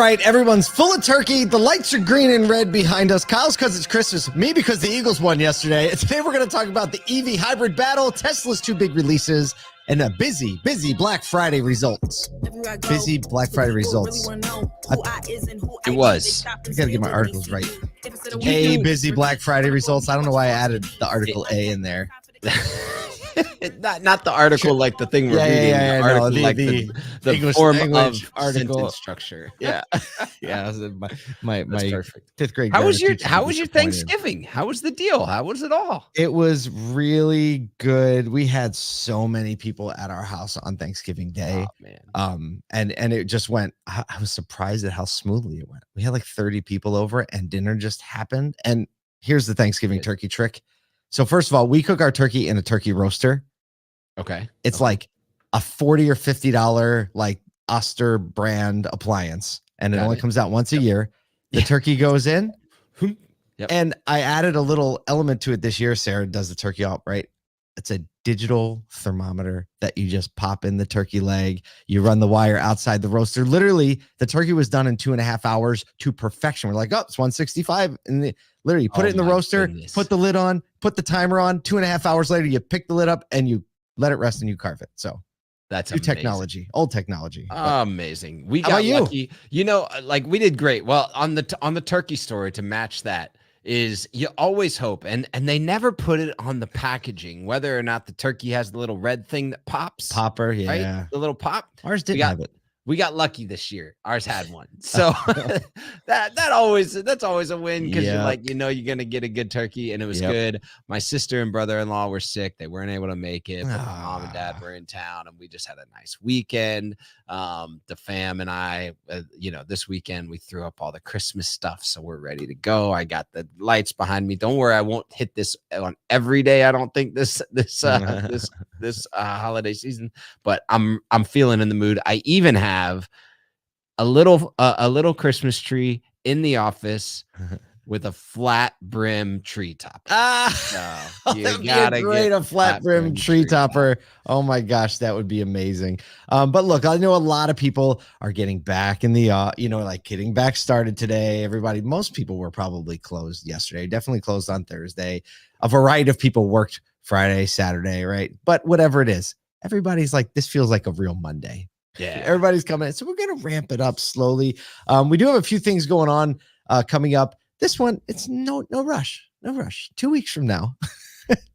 right, everyone's full of turkey. The lights are green and red behind us. Kyle's because it's Christmas. Me because the Eagles won yesterday. Today we're going to talk about the EV hybrid battle, Tesla's two big releases, and a busy Black Friday results. Busy Black Friday results. It was. I got to get my articles right. Busy Black Friday results. I don't know why I added the article A in there. not the article like the thing we're reading. The article like the English, form English of article sentence structure. Yeah. My perfect. fifth grade. How was your Thanksgiving? How was the deal? How was it all? It was really good. We had so many people at our house on Thanksgiving Day. Oh, man. And it just went. I was surprised at how smoothly it went. We had like 30 people over and dinner just happened. And here's the Thanksgiving turkey trick. So first of all, we cook our turkey in a turkey roaster. Okay. It's like a $40 or $50 like Oster brand appliance. And it only comes out once a year. The turkey goes in. And I added a little element to it this year. Sarah does the turkey out, right? It's a digital thermometer that you just pop in the turkey leg. You run the wire outside the roaster. Literally, the turkey was done in 2.5 hours to perfection. We're like, oh, it's 165. And literally, you put it in the roaster, put the lid on, put the timer on. 2.5 hours later, you pick the lid up and you let it rest and you carve it. So that's new technology, old technology. Amazing. We got lucky. You know, like we did great. Well, on the turkey story to match that is you always hope, and they never put it on the packaging, whether or not the turkey has the little red thing that pops. Popper, yeah. Right? The little pop. Ours didn't have it. We got lucky this year. Ours had one. So that's always a win because you're like, you're going to get a good turkey, and it was good. My sister and brother-in-law were sick. They weren't able to make it, but my mom and dad were in town, and we just had a nice weekend. The fam and I, this weekend we threw up all the Christmas stuff, so we're ready to go. I got the lights behind me. Don't worry, I won't hit this on every day. I don't think this holiday season, but I'm feeling in the mood. I even have a little Christmas tree in the office with a flat brim tree topper. You gotta get a flat brim tree topper. Oh my gosh, that would be amazing. But look, I know a lot of people are getting back in the getting back started today. Most people were probably closed yesterday, definitely closed on Thursday. A variety of people worked Friday, Saturday, right? But whatever it is, everybody's like, this feels like a real Monday. Yeah, everybody's coming in. So we're going to ramp it up slowly. We do have a few things going on coming up. This one, it's no rush. 2 weeks from now,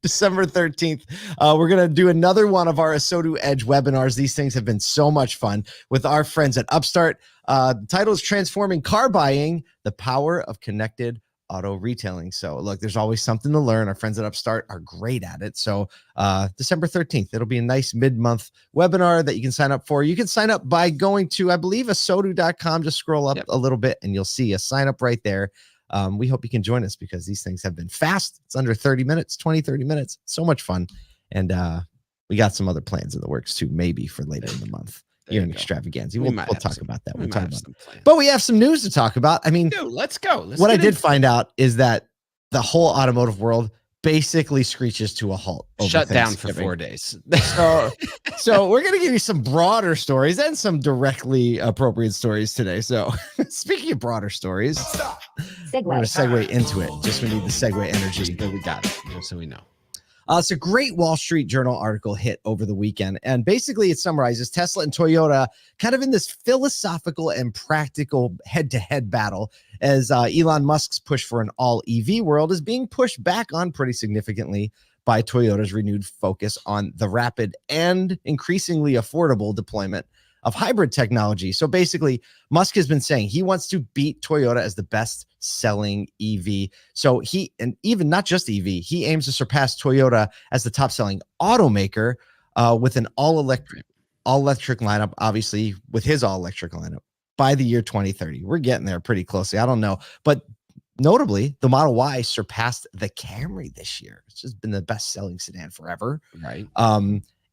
December 13th, we're going to do another one of our ASOTU Edge webinars. These things have been so much fun with our friends at Upstart. The title is Transforming Car Buying, the Power of Connected Auto Retailing. So look, there's always something to learn. Our friends at Upstart are great at it. So December 13th, it'll be a nice mid-month webinar that you can sign up for. You can sign up by going to, I believe, asotu.com. Just scroll up a little bit and you'll see a sign up right there. We hope you can join us because these things have been fast. It's under 30 minutes, 30 minutes. So much fun. And we got some other plans in the works too, maybe for later in the month. You're an extravaganza. We'll talk about that. We'll talk about it. But we have some news to talk about. I mean, let's go. What I did find out is that the whole automotive world basically screeches to a halt. Shut down for 4 days. So we're going to give you some broader stories and some directly appropriate stories today. So speaking of broader stories, we're going to segue into it. Just we need the segue energy. We got it, just so we know. It's a great Wall Street Journal article hit over the weekend. And basically it summarizes Tesla and Toyota kind of in this philosophical and practical head-to-head battle as Elon Musk's push for an all-EV world is being pushed back on pretty significantly by Toyota's renewed focus on the rapid and increasingly affordable deployment of hybrid technology. So basically, Musk has been saying he wants to beat Toyota as the best selling EV. So and even not just EV, he aims to surpass Toyota as the top selling automaker with an all electric lineup, obviously with his all electric lineup by the year 2030. We're getting there pretty closely. I don't know, but notably, the Model Y surpassed the Camry this year. It's just been the best selling sedan forever. Right.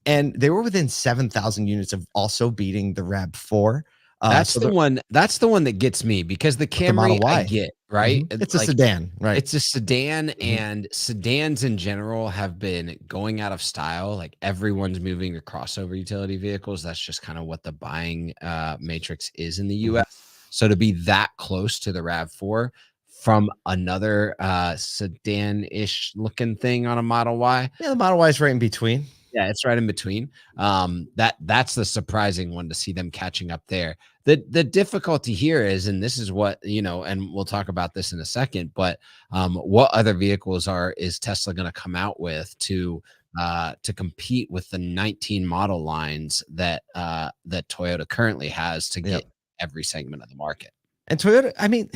And they were within 7,000 units of also beating the RAV4. That's the one that gets me because the Camry I get, right? Mm-hmm. It's a sedan, right? It's a sedan, and sedans in general have been going out of style. Like everyone's moving to crossover utility vehicles. That's just kind of what the buying matrix is in the US. So to be that close to the RAV4 from another sedan-ish looking thing on a Model Y. Yeah, the Model Y is right in between. Yeah, it's right in between. That's the surprising one to see them catching up there. The difficulty here is, and this is what, and we'll talk about this in a second, but what other vehicles is Tesla going to come out with to compete with the 19 model lines that Toyota currently has to get every segment of the market? And Toyota, I mean,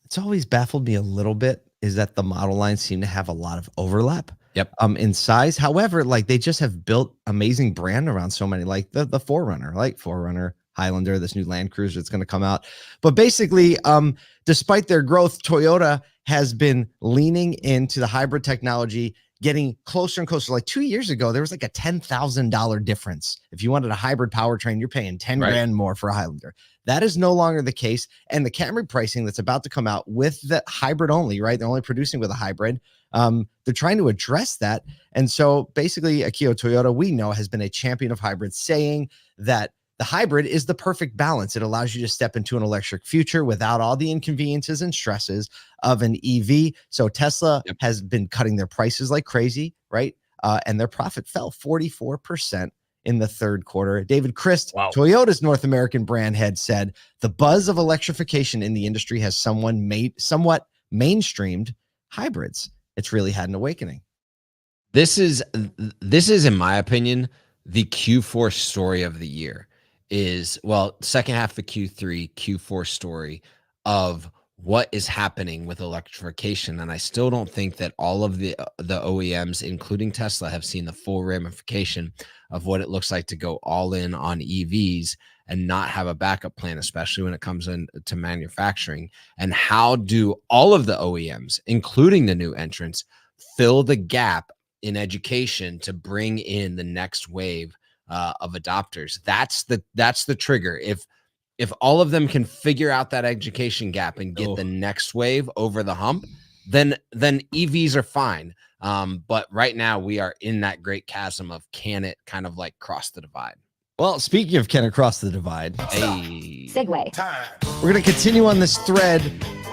it's always baffled me a little bit is that the model lines seem to have a lot of overlap. Yep. In size. However, like they just have built amazing brand around so many, like the 4Runner, like 4Runner, Highlander, this new Land Cruiser that's going to come out. But basically, despite their growth, Toyota has been leaning into the hybrid technology, getting closer and closer. Like 2 years ago, there was like a $10,000 difference. If you wanted a hybrid powertrain, you're paying 10 grand more for a Highlander. That is no longer the case. And the Camry pricing that's about to come out with the hybrid only, right? They're only producing with a hybrid. They're trying to address that. And so basically, Akio Toyota, we know, has been a champion of hybrids, saying that the hybrid is the perfect balance. It allows you to step into an electric future without all the inconveniences and stresses of an EV. So Tesla has been cutting their prices like crazy, right? And their profit fell 44% in the third quarter. David Christ, Toyota's North American brand head, said the buzz of electrification in the industry has somewhat mainstreamed hybrids. It's really had an awakening. This is, in my opinion, the Q4 story of the year. Second half of Q3, Q4 story of what is happening with electrification. And I still don't think that all of the OEMs, including Tesla, have seen the full ramification of what it looks like to go all in on EVs and not have a backup plan, especially when it comes into manufacturing. And how do all of the OEMs, including the new entrants, fill the gap in education to bring in the next wave of adopters? That's the trigger. If all of them can figure out that education gap and get the next wave over the hump, then EVs are fine. But right now we are in that great chasm of, can it kind of like cross the divide? Well, speaking of can it cross the divide, segue time. We're going to continue on this thread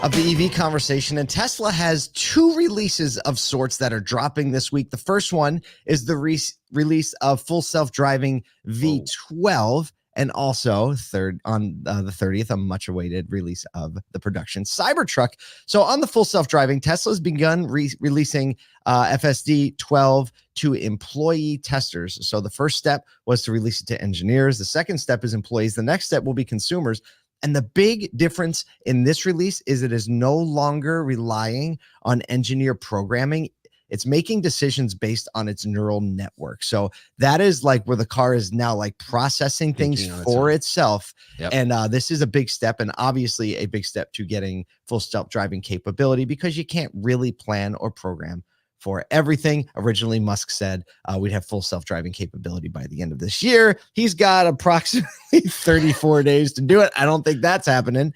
of the EV conversation, and Tesla has two releases of sorts that are dropping this week. The first one is the release of full self-driving V12, and also on the 30th, a much-awaited release of the production Cybertruck. So on the full self-driving, Tesla's begun releasing FSD 12 to employee testers. So the first step was to release it to engineers. The second step is employees. The next step will be consumers. And the big difference in this release is it is no longer relying on engineer programming. It's making decisions based on its neural network. So that is like where the car is now like processing things for itself. And this is a big step, and obviously a big step to getting full self-driving capability, because you can't really plan or program for everything. Originally, Musk said we'd have full self-driving capability by the end of this year. He's got approximately 34 days to do it. I don't think that's happening.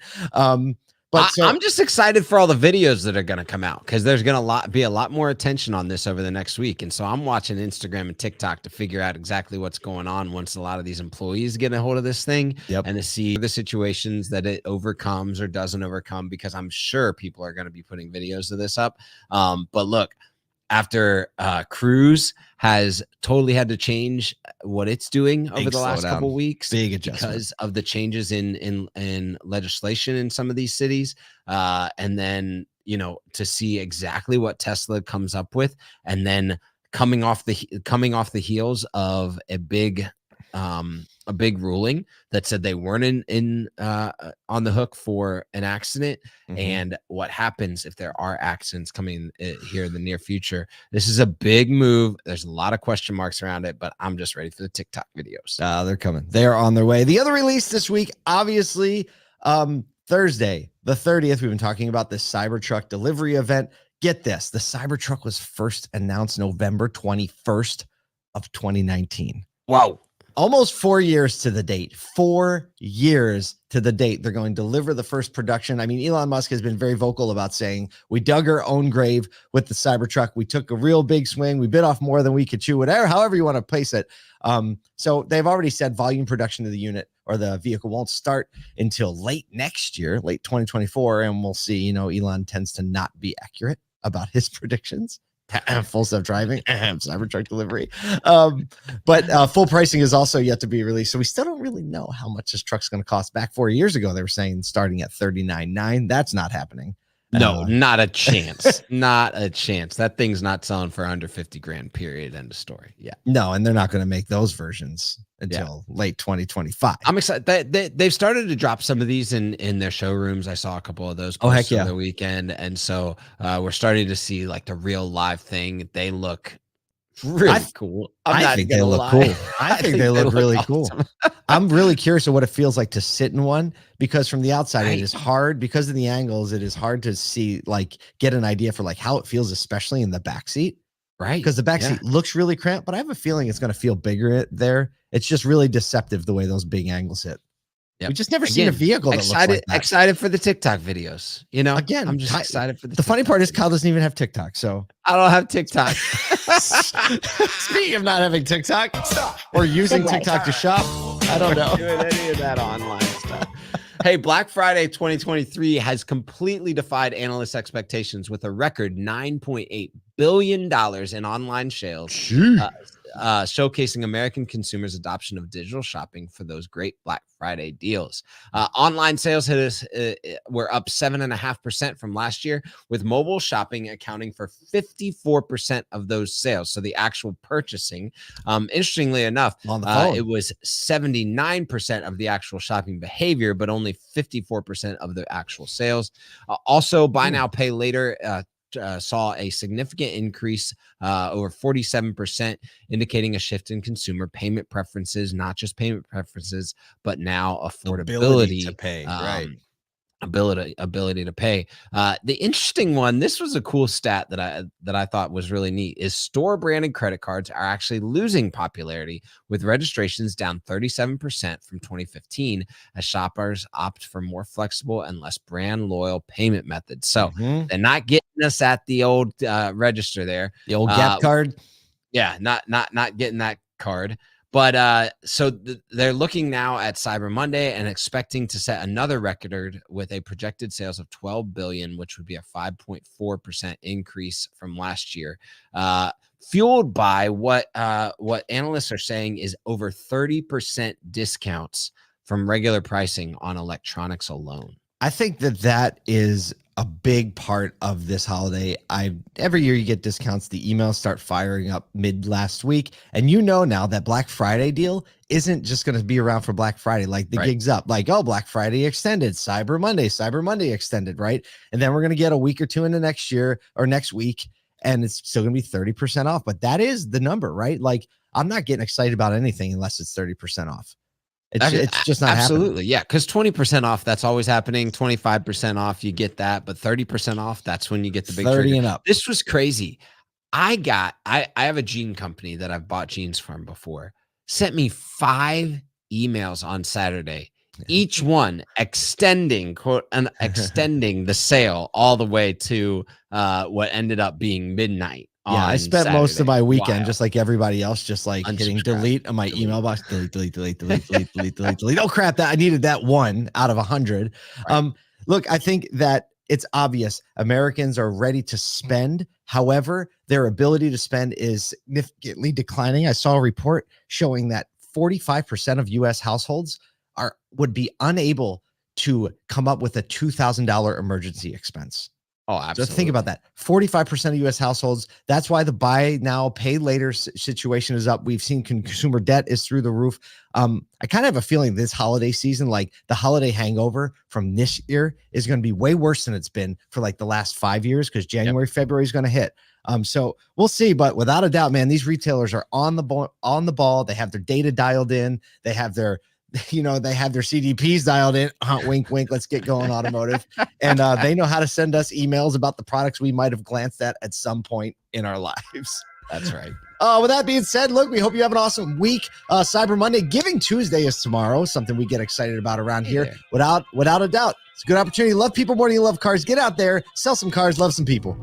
But I'm just excited for all the videos that are going to come out, because there's going to be a lot more attention on this over the next week. And so I'm watching Instagram and TikTok to figure out exactly what's going on once a lot of these employees get a hold of this thing, and to see the situations that it overcomes or doesn't overcome, because I'm sure people are going to be putting videos of this up. But look, after Cruise has totally had to change what it's doing over the last couple of weeks, big adjustment because of the changes in legislation in some of these cities, and then to see exactly what Tesla comes up with, and then coming off the heels of a big ruling that said they weren't on the hook for an accident, and what happens if there are accidents coming here in the near future. This is a big move. There's a lot of question marks around it, but I'm just ready for the TikTok videos. They're coming. They're on their way. The other release this week, obviously, Thursday, the 30th, we've been talking about this Cybertruck delivery event. Get this, the Cybertruck was first announced November 21st of 2019. Wow. Almost 4 years to the date. 4 years to the date. They're going to deliver the first production. I mean, Elon Musk has been very vocal about saying, we dug our own grave with the Cybertruck. We took a real big swing. We bit off more than we could chew, however you want to place it. So they've already said volume production of the unit, or the vehicle won't start until late next year, late 2024. And we'll see, you know, Elon tends to not be accurate about his predictions. Full self-driving, Cybertruck delivery. But full pricing is also yet to be released. So we still don't really know how much this truck's going to cost. Back 4 years ago, they were saying starting at $39,900. That's not happening. No, not a chance. Not a chance. That thing's not selling for under 50 grand, period. End of story. Yeah. No, and they're not going to make those versions until late 2025. I'm excited. They've started to drop some of these in their showrooms. I saw a couple of those posts over the weekend. And so we're starting to see like the real live thing. They look really cool. I think they look cool. I think they look really cool. I'm really curious of what it feels like to sit in one, because from the outside, it is hard because of the angles. It is hard to see, like, get an idea for like how it feels, especially in the back seat. Right. Because the back seat looks really cramped, but I have a feeling it's going to feel bigger there. It's just really deceptive the way those big angles hit. Yep. We just never seen a vehicle that looks like that. Excited for the TikTok videos. You know, again, I'm just excited for the funny part is Kyle doesn't even have TikTok. So I don't have TikTok. Speaking of not having TikTok or using TikTok to shop, I don't know. Doing any of that online stuff. Hey, Black Friday 2023 has completely defied analysts' expectations with a record $9.8 billion in online sales, showcasing American consumers' adoption of digital shopping for those great Black Friday deals. Online sales were up 7.5% from last year, with mobile shopping accounting for 54% of those sales. So the actual purchasing, interestingly enough, it was 79% of the actual shopping behavior, but only 54% of the actual sales. Also, buy now, pay later saw a significant increase, over 47%, indicating a shift in consumer payment preferences, not just payment preferences, but now affordability to pay, right? Ability to pay. The interesting one, this was a cool stat that I thought was really neat, is store branded credit cards are actually losing popularity, with registrations down 37% from 2015 as shoppers opt for more flexible and less brand loyal payment methods. So they're not getting us at the old register there, the old Gap card. Yeah, not getting that card. But so they're looking now at Cyber Monday and expecting to set another record with a projected sales of $12 billion, which would be a 5.4% increase from last year, fueled by what analysts are saying is over 30% discounts from regular pricing on electronics alone. I think that is a big part of this holiday. Every year you get discounts. The emails start firing up mid last week. And you know now that Black Friday deal isn't just going to be around for Black Friday. Like the gig's up, like, oh, Black Friday extended, Cyber Monday extended, right? And then we're going to get a week or two into next year or next week, and it's still going to be 30% off. But that is the number, right? Like, I'm not getting excited about anything unless it's 30% off. It's just not absolutely happening. Yeah, because 20% off, that's always happening. 25% off, you get that, but 30% off, that's when you get the big 30 and up. This was crazy. I have a jean company that I've bought jeans from before. Sent me 5 emails on Saturday, each one extending the sale all the way to what ended up being midnight. Yeah, I spent Saturday. Most of my weekend just like everybody else, just like hitting delete on my email box. Delete. Oh crap! I needed that one out of 100. Right. Look, I think that it's obvious Americans are ready to spend. However, their ability to spend is significantly declining. I saw a report showing that 45% of U.S. households would be unable to come up with a $2,000 emergency expense. Oh, absolutely. So think about that. 45% of U.S. households. That's why the buy now, pay later situation is up. We've seen consumer debt is through the roof. I kind of have a feeling this holiday season, like the holiday hangover from this year, is going to be way worse than it's been for like the last 5 years, because January, February is going to hit. So we'll see. But without a doubt, man, these retailers are on the ball. They have their data dialed in. They have their CDPs dialed in. Wink, wink. Let's get going, automotive. And they know how to send us emails about the products we might have glanced at some point in our lives. That's right. With that being said, look, we hope you have an awesome week. Cyber Monday, Giving Tuesday is tomorrow. Something we get excited about around here. Without a doubt, it's a good opportunity. Love people more than you love cars. Get out there, sell some cars, love some people.